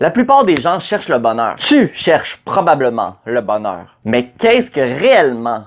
La plupart des gens cherchent le bonheur. Tu cherches probablement le bonheur. Mais qu'est-ce que réellement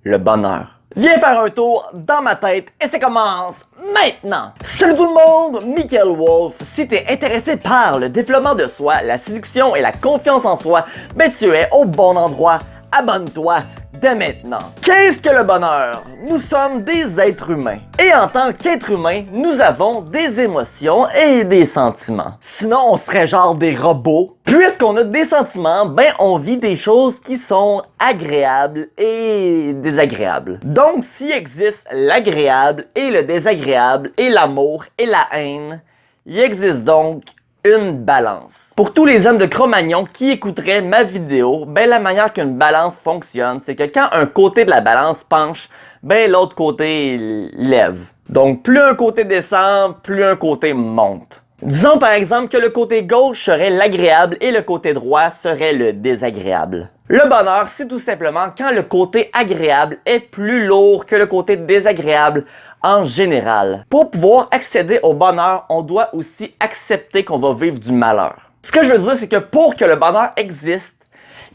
le bonheur? Viens faire un tour dans ma tête et ça commence maintenant! Salut tout le monde, Michael Wolf. Si t'es intéressé par le développement de soi, la séduction et la confiance en soi, ben tu es au bon endroit. Abonne-toi dès maintenant. Qu'est-ce que le bonheur? Nous sommes des êtres humains. Et en tant qu'êtres humains, nous avons des émotions et des sentiments. Sinon, on serait genre des robots. Puisqu'on a des sentiments, ben on vit des choses qui sont agréables et désagréables. Donc, s'il existe l'agréable et le désagréable et l'amour et la haine, il existe donc une balance. Pour tous les hommes de Cro-Magnon qui écouteraient ma vidéo, ben la manière qu'une balance fonctionne, c'est que quand un côté de la balance penche, ben l'autre côté lève. Donc plus un côté descend, plus un côté monte. Disons par exemple que le côté gauche serait l'agréable et le côté droit serait le désagréable. Le bonheur, c'est tout simplement quand le côté agréable est plus lourd que le côté désagréable en général. Pour pouvoir accéder au bonheur, on doit aussi accepter qu'on va vivre du malheur. Ce que je veux dire, c'est que pour que le bonheur existe,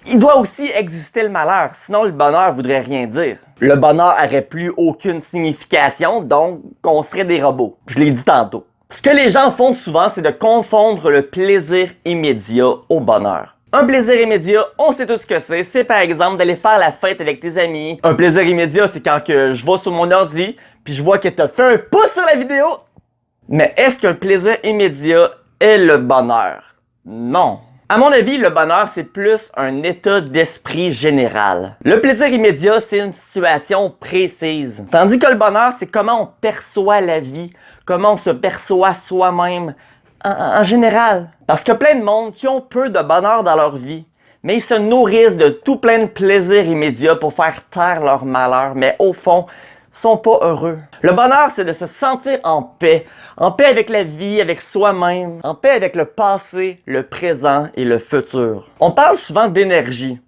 il doit aussi exister le malheur, sinon le bonheur voudrait rien dire. Le bonheur aurait plus aucune signification, donc on serait des robots. Je l'ai dit tantôt. Ce que les gens font souvent, c'est de confondre le plaisir immédiat au bonheur. Un plaisir immédiat, on sait tout ce que c'est par exemple d'aller faire la fête avec tes amis. Un plaisir immédiat, c'est quand que je vais sur mon ordi, puis je vois que t'as fait un pouce sur la vidéo. Mais est-ce qu'un plaisir immédiat est le bonheur? Non. À mon avis, le bonheur, c'est plus un état d'esprit général. Le plaisir immédiat, c'est une situation précise. Tandis que le bonheur, c'est comment on perçoit la vie, comment on se perçoit soi-même en général. Parce qu'il y a plein de monde qui ont peu de bonheur dans leur vie, mais ils se nourrissent de tout plein de plaisirs immédiats pour faire taire leur malheur, mais au fond, sont pas heureux. Le bonheur, c'est de se sentir en paix avec la vie, avec soi-même, en paix avec le passé, le présent et le futur. On parle souvent d'énergie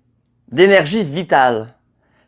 vitale.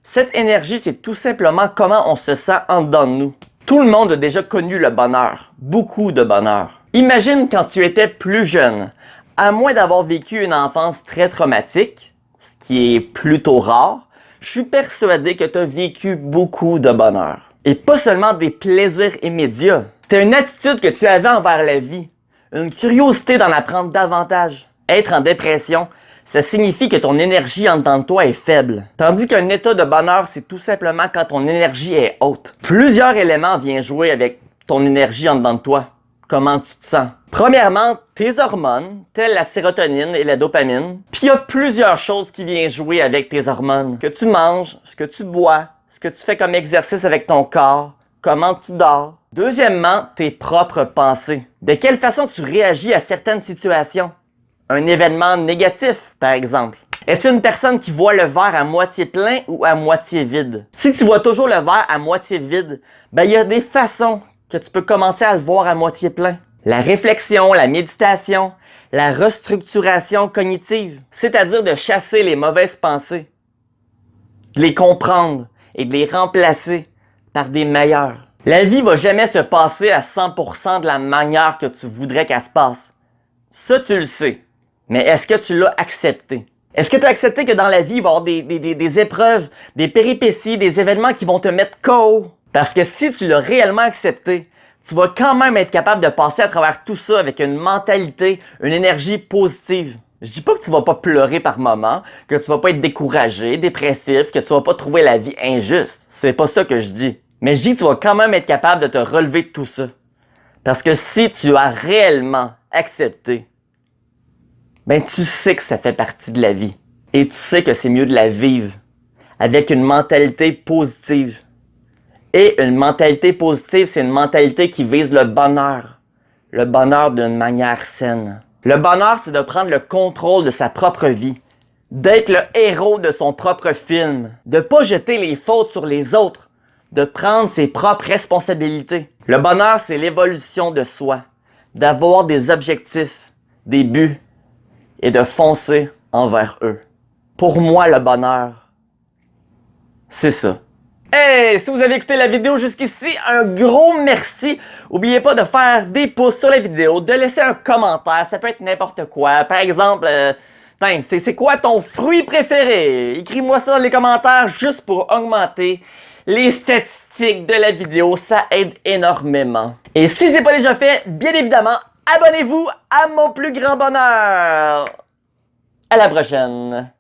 Cette énergie, c'est tout simplement comment on se sent en dedans de nous. Tout le monde a déjà connu le bonheur, beaucoup de bonheur. Imagine quand tu étais plus jeune, à moins d'avoir vécu une enfance très traumatique, ce qui est plutôt rare, je suis persuadé que tu as vécu beaucoup de bonheur. Et pas seulement des plaisirs immédiats. C'était une attitude que tu avais envers la vie, une curiosité d'en apprendre davantage. Être en dépression, ça signifie que ton énergie en dedans de toi est faible. Tandis qu'un état de bonheur, c'est tout simplement quand ton énergie est haute. Plusieurs éléments viennent jouer avec ton énergie en dedans de toi. Comment tu te sens? Premièrement, tes hormones, telles la sérotonine et la dopamine. Puis il y a plusieurs choses qui viennent jouer avec tes hormones. Ce que tu manges, ce que tu bois, ce que tu fais comme exercice avec ton corps, comment tu dors. Deuxièmement, tes propres pensées. De quelle façon tu réagis à certaines situations? Un événement négatif, par exemple. Es-tu une personne qui voit le verre à moitié plein ou à moitié vide? Si tu vois toujours le verre à moitié vide, ben il y a des façons que tu peux commencer à le voir à moitié plein. La réflexion, la méditation, la restructuration cognitive, c'est-à-dire de chasser les mauvaises pensées, de les comprendre et de les remplacer par des meilleures. La vie va jamais se passer à 100% de la manière que tu voudrais qu'elle se passe. Ça, tu le sais. Mais est-ce que tu l'as accepté? Est-ce que tu as accepté que dans la vie, il va y avoir des épreuves, des péripéties, des événements qui vont te mettre KO? Parce que si tu l'as réellement accepté, tu vas quand même être capable de passer à travers tout ça avec une mentalité, une énergie positive. Je dis pas que tu vas pas pleurer par moment, que tu vas pas être découragé, dépressif, que tu vas pas trouver la vie injuste. C'est pas ça que je dis. Mais je dis que tu vas quand même être capable de te relever de tout ça. Parce que si tu as réellement accepté, ben tu sais que ça fait partie de la vie. Et tu sais que c'est mieux de la vivre avec une mentalité positive. Et une mentalité positive, c'est une mentalité qui vise le bonheur. Le bonheur d'une manière saine. Le bonheur, c'est de prendre le contrôle de sa propre vie. D'être le héros de son propre film. De pas jeter les fautes sur les autres. De prendre ses propres responsabilités. Le bonheur, c'est l'évolution de soi. D'avoir des objectifs, des buts. Et de foncer envers eux. Pour moi, le bonheur, c'est ça. Hey, si vous avez écouté la vidéo jusqu'ici, un gros merci. N'oubliez pas de faire des pouces sur la vidéo, de laisser un commentaire, ça peut être n'importe quoi. Par exemple, c'est quoi ton fruit préféré? Écris-moi ça dans les commentaires juste pour augmenter les statistiques de la vidéo, ça aide énormément. Et si c'est pas déjà fait, bien évidemment, abonnez-vous à mon plus grand bonheur. À la prochaine.